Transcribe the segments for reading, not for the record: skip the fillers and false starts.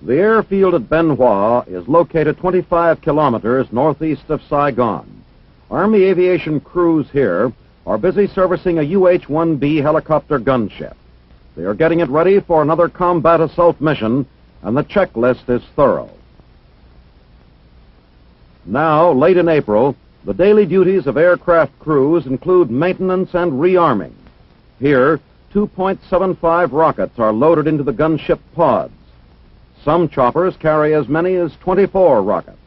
The airfield at Ben Hoa is located 25 kilometers northeast of Saigon. Army aviation crews here are busy servicing a UH-1B helicopter gunship. They are getting it ready for another combat assault mission, and the checklist is thorough. Now, late in April, the daily duties of aircraft crews include maintenance and rearming. Here, 2.75 rockets are loaded into the gunship pods. Some choppers carry as many as 24 rockets.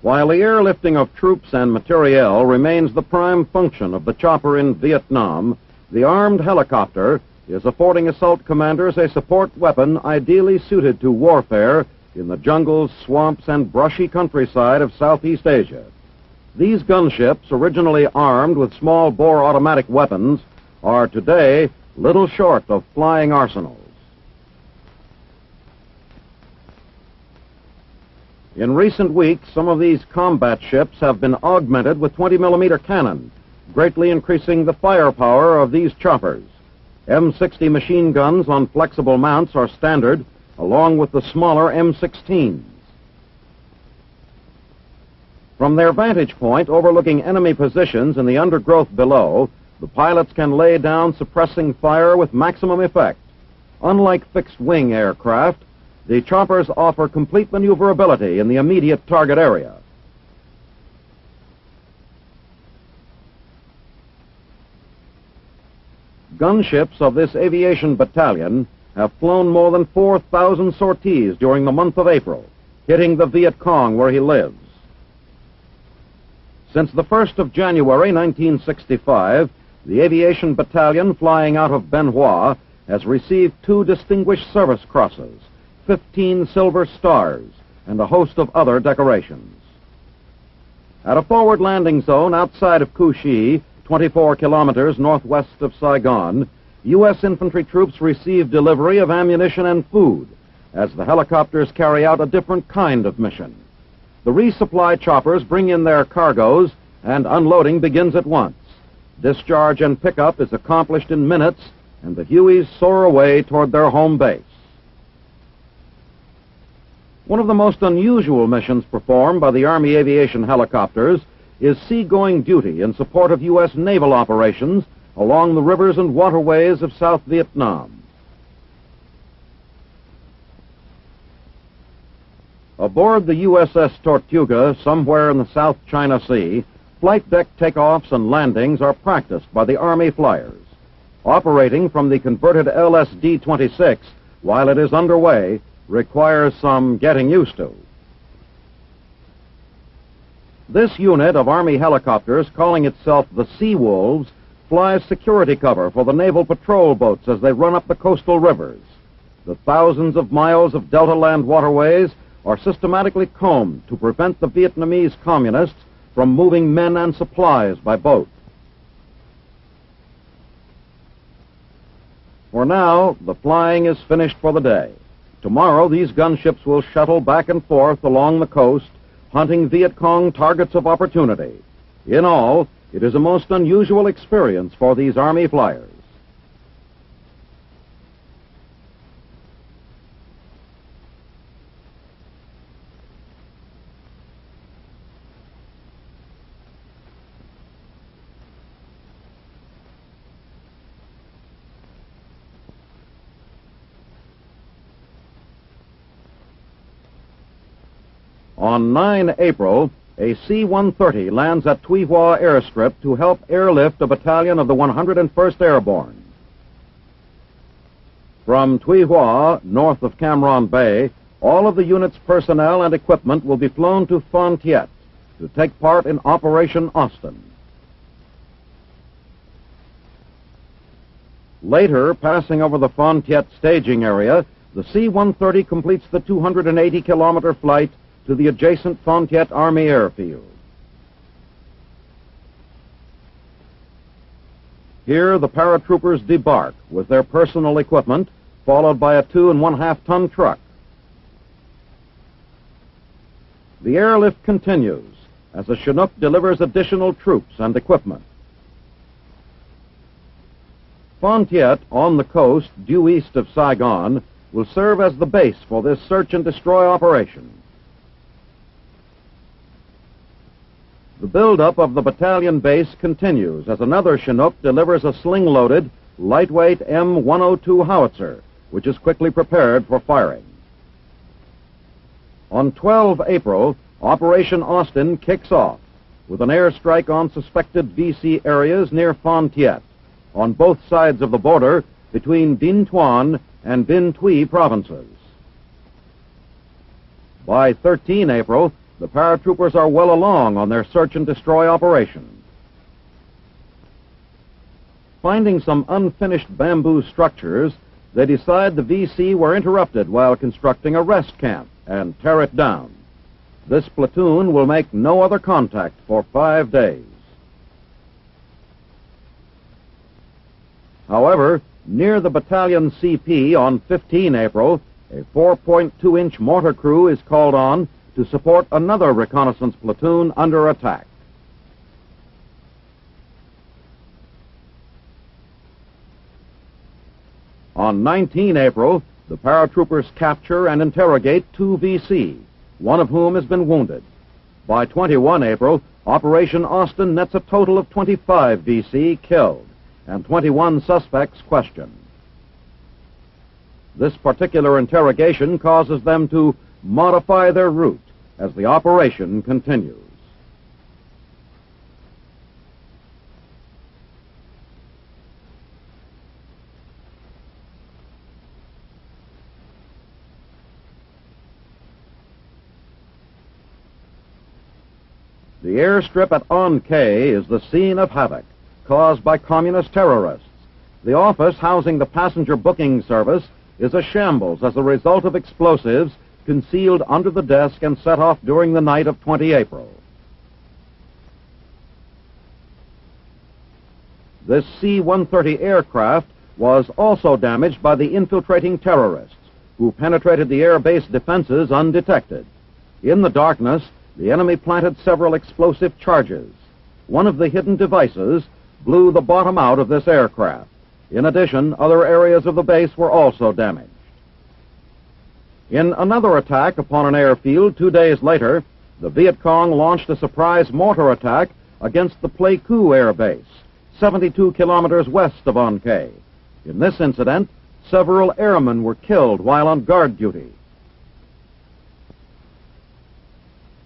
While the airlifting of troops and materiel remains the prime function of the chopper in Vietnam, the armed helicopter is affording assault commanders a support weapon ideally suited to warfare in the jungles, swamps, and brushy countryside of Southeast Asia. These gunships, originally armed with small-bore automatic weapons, are today little short of flying arsenals. In recent weeks, some of these combat ships have been augmented with 20-millimeter cannon, greatly increasing the firepower of these choppers. M60 machine guns on flexible mounts are standard, along with the smaller M16s. From their vantage point overlooking enemy positions in the undergrowth below, the pilots can lay down suppressing fire with maximum effect. Unlike fixed-wing aircraft, the choppers offer complete maneuverability in the immediate target area. Gunships of this aviation battalion have flown more than 4,000 sorties during the month of April, hitting the Viet Cong where he lives. Since the 1st of January 1965, the aviation battalion flying out of Ben Hoa has received 2 Distinguished Service Crosses, 15 Silver Stars, and a host of other decorations. At a forward landing zone outside of Cu Chi, 24 kilometers northwest of Saigon, U.S. infantry troops receive delivery of ammunition and food as the helicopters carry out a different kind of mission. The resupply choppers bring in their cargoes, and unloading begins at once. Discharge and pickup is accomplished in minutes, and the Hueys soar away toward their home base. One of the most unusual missions performed by the Army aviation helicopters is seagoing duty in support of U.S. naval operations along the rivers and waterways of South Vietnam. Aboard the USS Tortuga, somewhere in the South China Sea, flight deck takeoffs and landings are practiced by the Army flyers. Operating from the converted LSD-26 while it is underway requires some getting used to. This unit of Army helicopters, calling itself the Sea Wolves, flies security cover for the naval patrol boats as they run up the coastal rivers. The thousands of miles of delta land waterways are systematically combed to prevent the Vietnamese communists from moving men and supplies by boat. For now, the flying is finished for the day. Tomorrow, these gunships will shuttle back and forth along the coast, hunting Viet Cong targets of opportunity. In all, it is a most unusual experience for these Army flyers. On 9 April, a C-130 lands at Tuy Hoa airstrip to help airlift a battalion of the 101st Airborne. From Tuy Hoa, north of Cam Ranh Bay, all of the unit's personnel and equipment will be flown to Phan Thiet to take part in Operation Austin. Later, passing over the Phan Thiet staging area, the C-130 completes the 280-kilometer flight to the adjacent Phan Thiet Army airfield. Here, the paratroopers debark with their personal equipment, followed by a 2.5-ton truck. The airlift continues as the Chinook delivers additional troops and equipment. Fontiette, on the coast due east of Saigon, will serve as the base for this search and destroy operation. The buildup of the battalion base continues as another Chinook delivers a sling-loaded, lightweight M102 howitzer, which is quickly prepared for firing. On 12 April, Operation Austin kicks off with an airstrike on suspected VC areas near Fontiette, on both sides of the border between Din Thuan and Binh Thuy provinces. By 13 April, the paratroopers are well along on their search and destroy operation. Finding some unfinished bamboo structures, they decide the VC were interrupted while constructing a rest camp and tear it down. This platoon will make no other contact for 5 days. However, near the battalion CP on 15 April, a 4.2-inch mortar crew is called on to support another reconnaissance platoon under attack. On 19 April, the paratroopers capture and interrogate 2 VC, one of whom has been wounded. By 21 April, Operation Austin nets a total of 25 VC killed and 21 suspects questioned. This particular interrogation causes them to modify their route as the operation continues. The airstrip at An Khe is the scene of havoc caused by communist terrorists. The office housing the passenger booking service is a shambles as a result of explosives concealed under the desk and set off during the night of 20 April. This C-130 aircraft was also damaged by the infiltrating terrorists who penetrated the air base defenses undetected. In the darkness, the enemy planted several explosive charges. One of the hidden devices blew the bottom out of this aircraft. In addition, other areas of the base were also damaged. In another attack upon an airfield 2 days later, the Viet Cong launched a surprise mortar attack against the Pleiku Air Base, 72 kilometers west of An Khe. In this incident, several airmen were killed while on guard duty.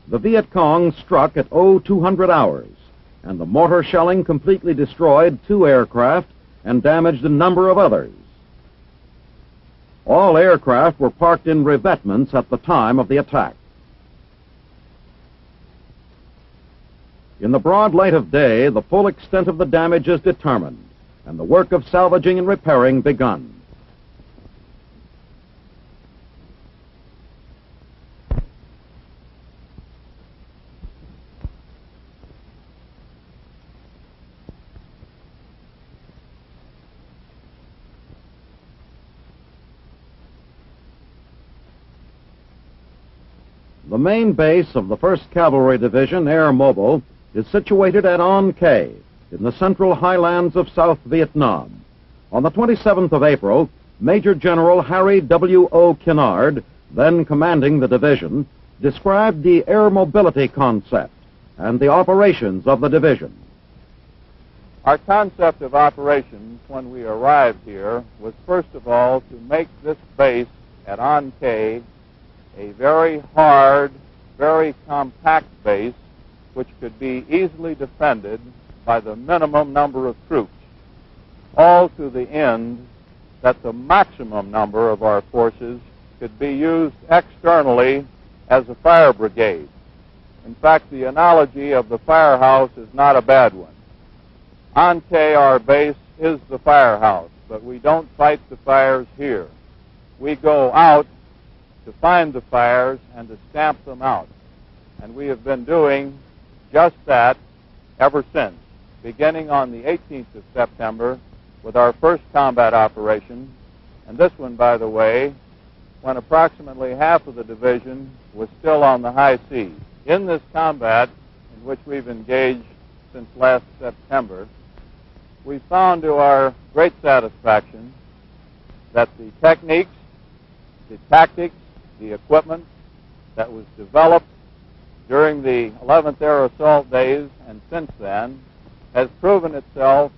The Viet Cong struck at 0200 hours, and the mortar shelling completely destroyed 2 aircraft and damaged a number of others. All aircraft were parked in revetments at the time of the attack. In the broad light of day, the full extent of the damage is determined, and the work of salvaging and repairing begun. The main base of the 1st Cavalry Division, Air Mobile, is situated at An Khe, in the central highlands of South Vietnam. On the 27th of April, Major General Harry W.O. Kennard, then commanding the division, described the air mobility concept and the operations of the division. Our concept of operations when we arrived here was first of all to make this base at An Khe a very hard, very compact base which could be easily defended by the minimum number of troops, all to the end that the maximum number of our forces could be used externally as a fire brigade. In fact, the analogy of the firehouse is not a bad one. An Khe, our base, is the firehouse, but we don't fight the fires here. We go out to find the fires and to stamp them out. And we have been doing just that ever since, beginning on the 18th of September with our first combat operation, and this one, by the way, when approximately half of the division was still on the high seas. In this combat, in which we've engaged since last September, we found to our great satisfaction that the techniques, the tactics, the equipment that was developed during the 11th Air Assault days and since then has proven itself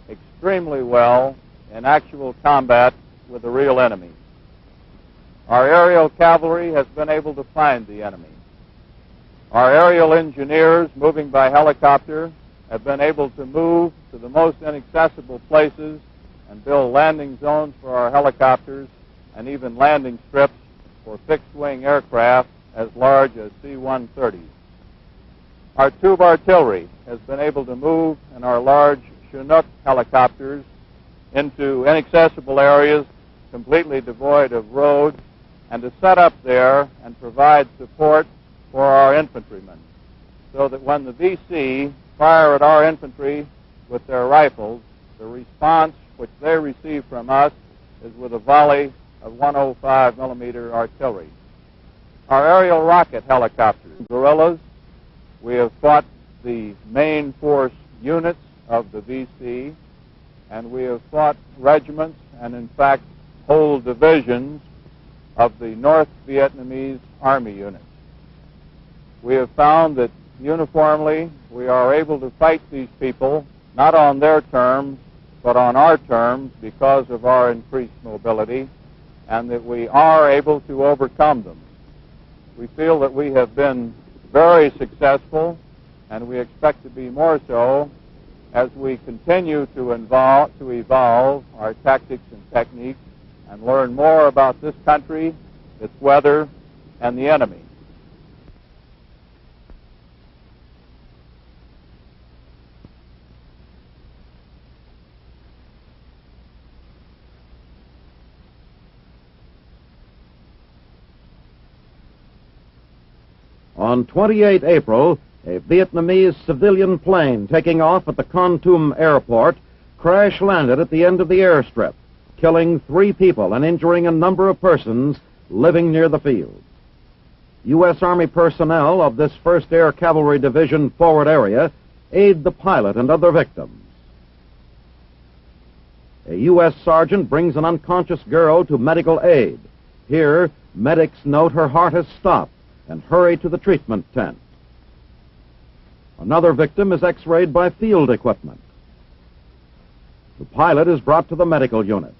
extremely well in actual combat with the real enemy. Our aerial cavalry has been able to find the enemy. Our aerial engineers moving by helicopter have been able to move to the most inaccessible places and build landing zones for our helicopters and even landing strips for fixed-wing aircraft as large as C-130s. Our tube artillery has been able to move in our large Chinook helicopters into inaccessible areas completely devoid of roads and to set up there and provide support for our infantrymen so that when the VC fire at our infantry with their rifles, the response which they receive from us is with a volley of 105 millimeter artillery. Our aerial rocket helicopters, guerrillas, we have fought the main force units of the VC, and we have fought regiments and in fact whole divisions of the North Vietnamese Army units. We have found that uniformly we are able to fight these people not on their terms but on our terms because of our increased mobility, and that we are able to overcome them. We feel that we have been very successful, and we expect to be more so as we continue to evolve our tactics and techniques and learn more about this country, its weather, and the enemy. On 28 April, a Vietnamese civilian plane taking off at the Kon Tum airport crash-landed at the end of the airstrip, killing 3 people and injuring a number of persons living near the field. U.S. Army personnel of this 1st Air Cavalry Division forward area aid the pilot and other victims. A U.S. sergeant brings an unconscious girl to medical aid. Here, medics note her heart has stopped and hurry to the treatment tent. Another victim is x-rayed by field equipment. The pilot is brought to the medical unit.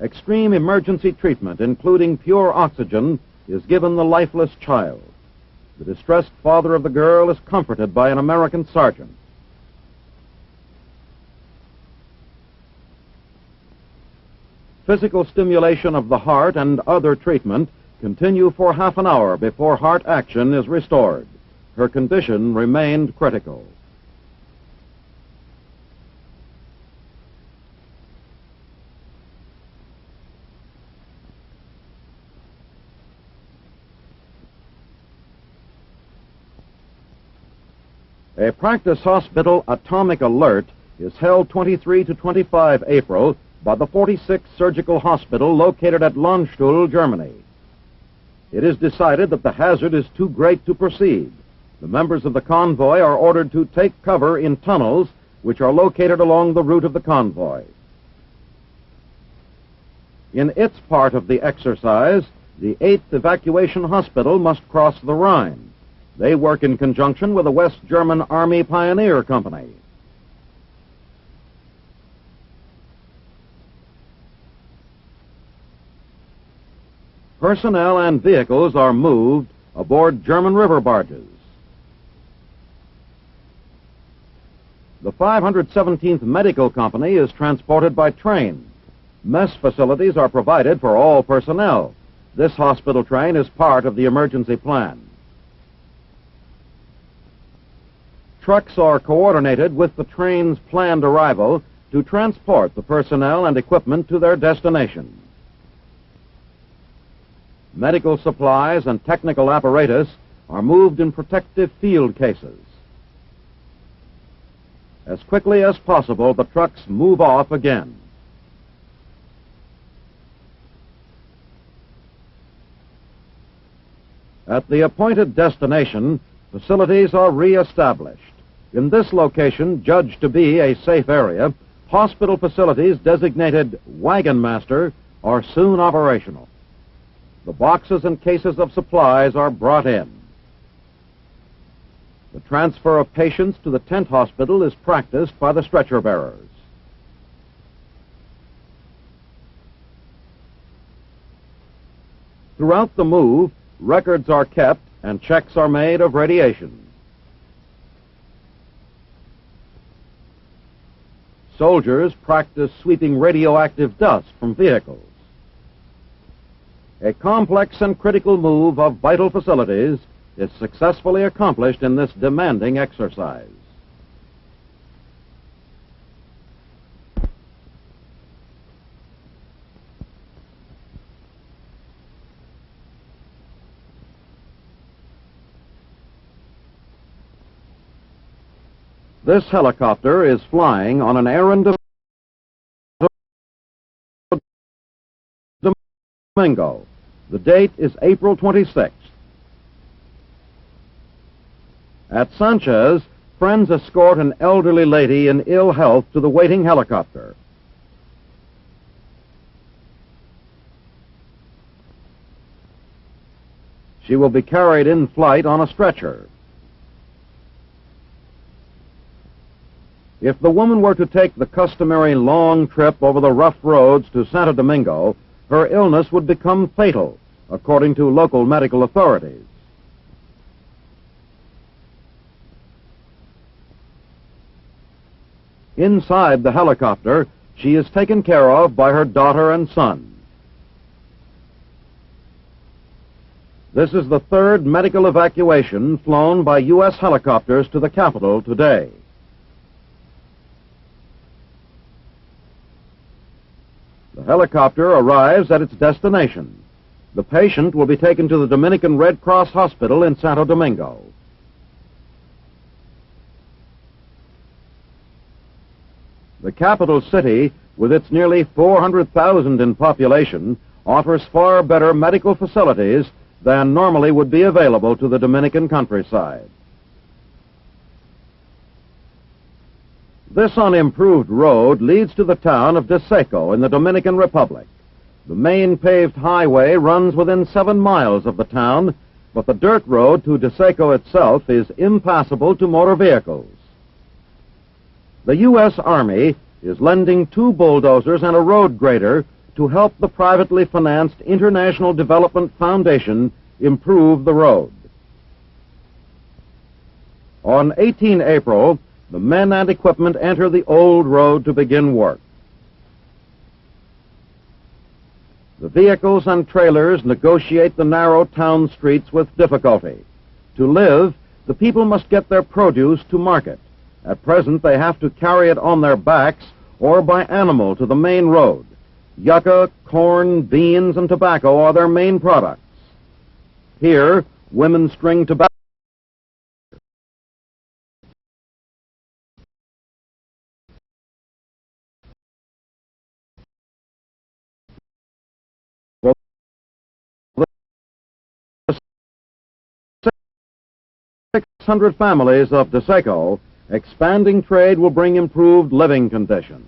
Extreme emergency treatment, including pure oxygen, is given the lifeless child. The distressed father of the girl is comforted by an American sergeant. Physical stimulation of the heart and other treatment continue for half an hour before heart action is restored. Her condition remained critical. A practice hospital atomic alert is held 23 to 25 April by the 46th Surgical Hospital located at Landstuhl, Germany. It is decided that the hazard is too great to proceed. The members of the convoy are ordered to take cover in tunnels which are located along the route of the convoy. In its part of the exercise, the 8th Evacuation Hospital must cross the Rhine. They work in conjunction with the West German Army Pioneer Company. Personnel and vehicles are moved aboard German river barges. The 517th Medical Company is transported by train. Mess facilities are provided for all personnel. This hospital train is part of the emergency plan. Trucks are coordinated with the train's planned arrival to transport the personnel and equipment to their destination. Medical supplies and technical apparatus are moved in protective field cases. As quickly as possible, the trucks move off again. At the appointed destination, facilities are re-established. In this location, judged to be a safe area, hospital facilities designated Wagon Master are soon operational. The boxes and cases of supplies are brought in. The transfer of patients to the tent hospital is practiced by the stretcher bearers. Throughout the move, records are kept and checks are made of radiation. Soldiers practice sweeping radioactive dust from vehicles. A complex and critical move of vital facilities is successfully accomplished in this demanding exercise. This helicopter is flying on an errand of Domingo. The date is April 26th. At Sanchez, friends escort an elderly lady in ill health to the waiting helicopter. She will be carried in flight on a stretcher. If the woman were to take the customary long trip over the rough roads to Santo Domingo, her illness would become fatal, according to local medical authorities. Inside the helicopter, she is taken care of by her daughter and son. This is the third medical evacuation flown by U.S. helicopters to the capital today. The helicopter arrives at its destination. The patient will be taken to the Dominican Red Cross Hospital in Santo Domingo. The capital city, with its nearly 400,000 in population, offers far better medical facilities than normally would be available to the Dominican countryside. This unimproved road leads to the town of Deseco in the Dominican Republic. The main paved highway runs within 7 miles of the town, but the dirt road to Deseco itself is impassable to motor vehicles. The U.S. Army is lending 2 bulldozers and a road grader to help the privately financed International Development Foundation improve the road. On 18 April, the men and equipment enter the old road to begin work. The vehicles and trailers negotiate the narrow town streets with difficulty. To live, the people must get their produce to market. At present, they have to carry it on their backs or by animal to the main road. Yucca, corn, beans, and tobacco are their main products. Here, women string tobacco. For the 600 families of Deseco, expanding trade will bring improved living conditions.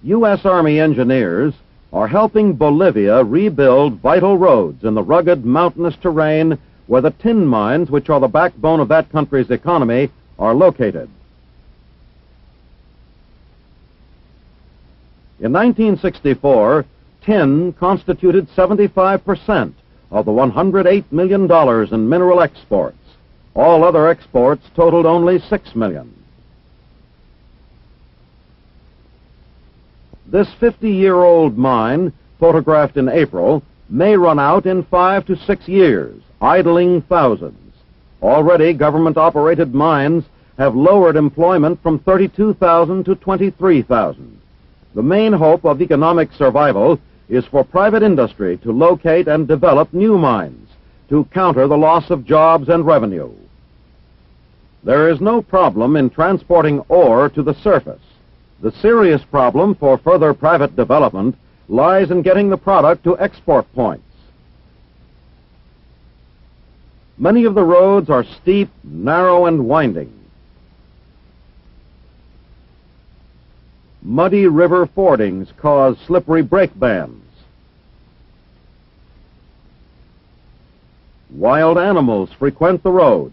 U.S. Army engineers are helping Bolivia rebuild vital roads in the rugged mountainous terrain where the tin mines, which are the backbone of that country's economy, are located. In 1964, tin constituted 75% of the $108 million in mineral exports. All other exports totaled only $6 million. This 50-year-old mine, photographed in April, may run out in 5 to 6 years, idling thousands. Already, government-operated mines have lowered employment from 32,000 to 23,000. The main hope of economic survival is for private industry to locate and develop new mines to counter the loss of jobs and revenue. There is no problem in transporting ore to the surface. The serious problem for further private development lies in getting the product to export points. Many of the roads are steep, narrow, and winding. Muddy river fordings cause slippery brake bands. Wild animals frequent the road.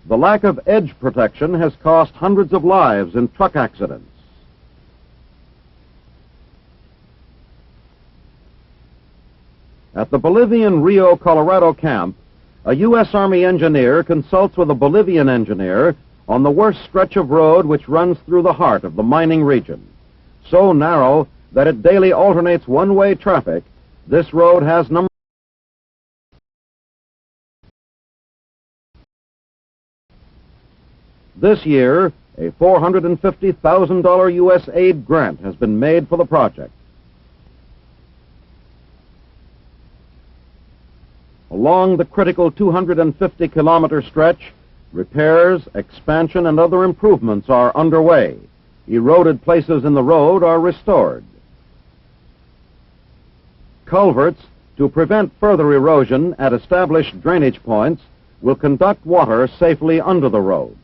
The lack of edge protection has cost hundreds of lives in truck accidents. At the Bolivian Rio Colorado camp, a U.S. Army engineer consults with a Bolivian engineer on the worst stretch of road which runs through the heart of the mining region. So narrow that it daily alternates one-way traffic, this road has This year, a $450,000 U.S. aid grant has been made for the project. Along the critical 250-kilometer stretch, repairs, expansion, and other improvements are underway. Eroded places in the road are restored. Culverts, to prevent further erosion at established drainage points, will conduct water safely under the road.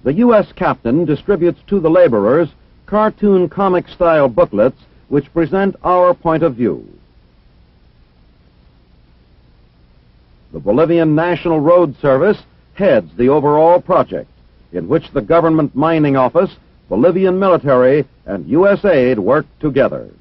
The U.S. captain distributes to the laborers cartoon comic-style booklets which present our point of view. The Bolivian National Road Service heads the overall project, in which the government mining office, Bolivian military, and U.S. aid work together.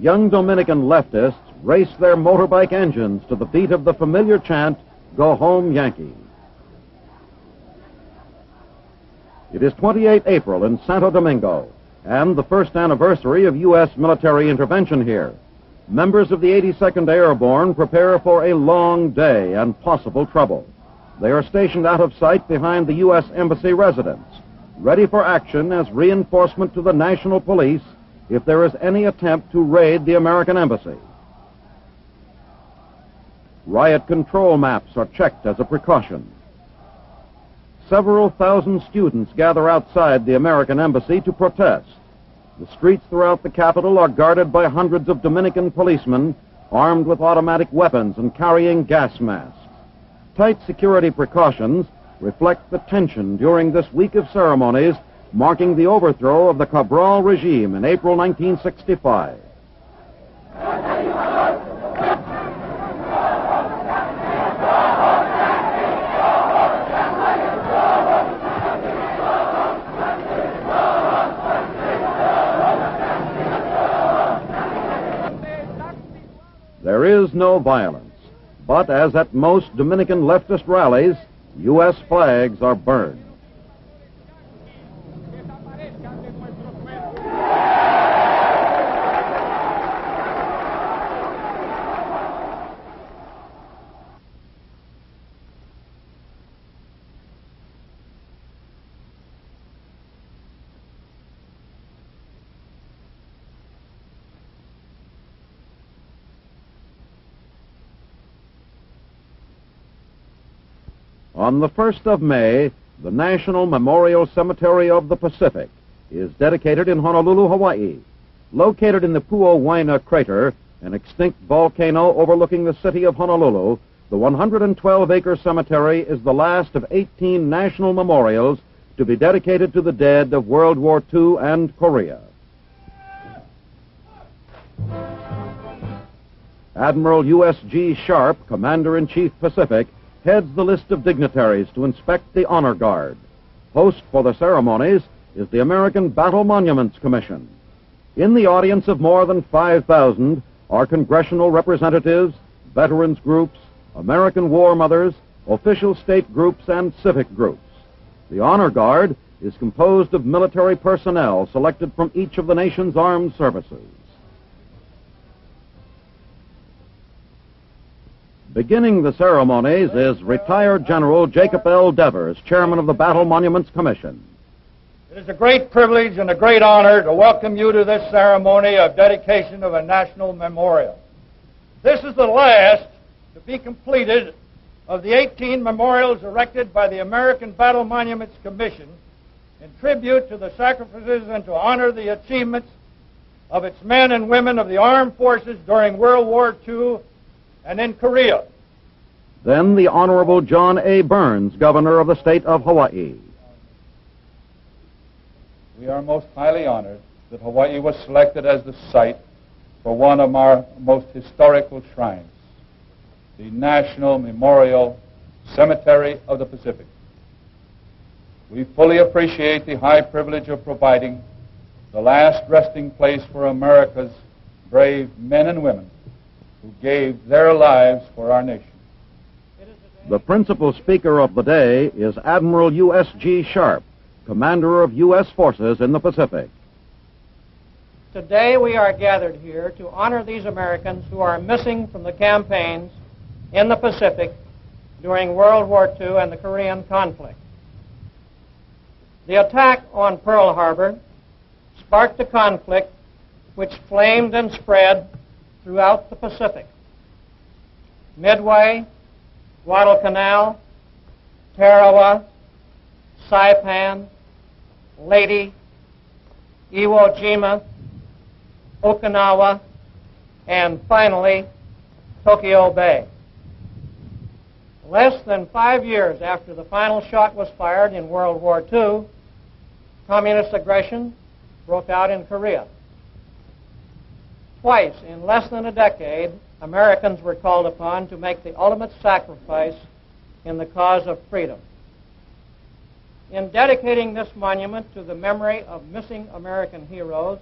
Young Dominican leftists race their motorbike engines to the beat of the familiar chant, "Go home, Yankee." It is 28 April in Santo Domingo, and the first anniversary of U.S. military intervention here. Members of the 82nd Airborne prepare for a long day and possible trouble. They are stationed out of sight behind the U.S. Embassy residence, ready for action as reinforcement to the national police if there is any attempt to raid the American embassy. Riot control maps are checked as a precaution. Several thousand students gather outside the American embassy to protest. The streets throughout the capital are guarded by hundreds of Dominican policemen armed with automatic weapons and carrying gas masks. Tight security precautions reflect the tension during this week of ceremonies marking the overthrow of the Cabral regime in April 1965. There is no violence, but as at most Dominican leftist rallies, U.S. flags are burned. On the 1st of May, the National Memorial Cemetery of the Pacific is dedicated in Honolulu, Hawaii. Located in the Pu'uwaina crater, an extinct volcano overlooking the city of Honolulu, the 112-acre cemetery is the last of 18 national memorials to be dedicated to the dead of World War II and Korea. Admiral U.S.G. Sharp, Commander-in-Chief Pacific, heads the list of dignitaries to inspect the Honor Guard. Host for the ceremonies is the American Battle Monuments Commission. In the audience of more than 5,000 are congressional representatives, veterans groups, American war mothers, official state groups, and civic groups. The Honor Guard is composed of military personnel selected from each of the nation's armed services. Beginning the ceremonies is retired General Jacob L. Devers, chairman of the Battle Monuments Commission. It is a great privilege and a great honor to welcome you to this ceremony of dedication of a national memorial. This is the last to be completed of the 18 memorials erected by the American Battle Monuments Commission in tribute to the sacrifices and to honor the achievements of its men and women of the armed forces during World War II and in Korea. Then the Honorable John A. Burns, governor of the state of Hawaii. We are most highly honored that Hawaii was selected as the site for one of our most historical shrines, the National Memorial Cemetery of the Pacific. We fully appreciate the high privilege of providing the last resting place for America's brave men and women who gave their lives for our nation. The principal speaker of the day is Admiral U.S.G. Sharp, commander of U.S. forces in the Pacific. Today we are gathered here to honor these Americans who are missing from the campaigns in the Pacific during World War II and the Korean conflict. The attack on Pearl Harbor sparked a conflict which flamed and spread throughout the Pacific. Midway, Guadalcanal, Tarawa, Saipan, Leyte, Iwo Jima, Okinawa, and finally, Tokyo Bay. Less than 5 years after the final shot was fired in World War II, communist aggression broke out in Korea. Twice in less than a decade, Americans were called upon to make the ultimate sacrifice in the cause of freedom. In dedicating this monument to the memory of missing American heroes,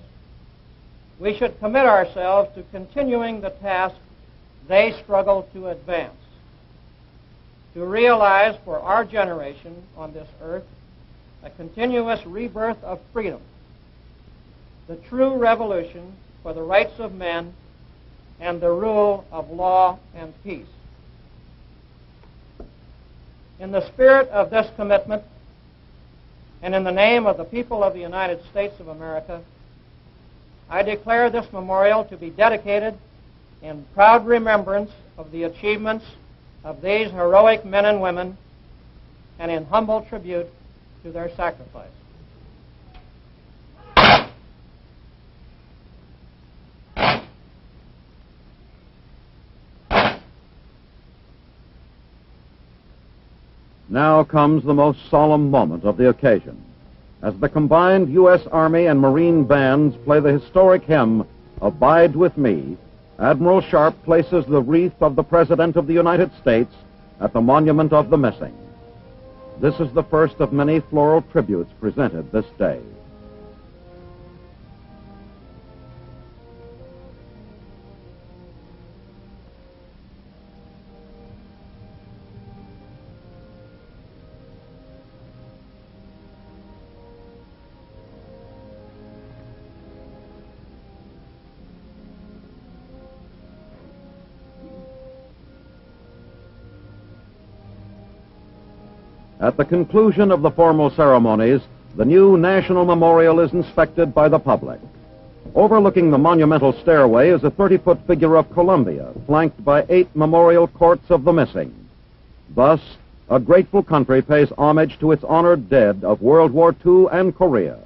we should commit ourselves to continuing the task they struggled to advance, to realize for our generation on this earth a continuous rebirth of freedom, the true revolution for the rights of men and the rule of law and peace. In the spirit of this commitment, and in the name of the people of the United States of America, I declare this memorial to be dedicated in proud remembrance of the achievements of these heroic men and women and in humble tribute to their sacrifice. Now comes the most solemn moment of the occasion, as the combined U.S. Army and Marine bands play the historic hymn, "Abide with Me." Admiral Sharp places the wreath of the President of the United States at the Monument of the Missing. This is the first of many floral tributes presented this day. At the conclusion of the formal ceremonies, the new National Memorial is inspected by the public. Overlooking the monumental stairway is a 30-foot figure of Columbia, flanked by 8 memorial courts of the missing. Thus, a grateful country pays homage to its honored dead of World War II and Korea.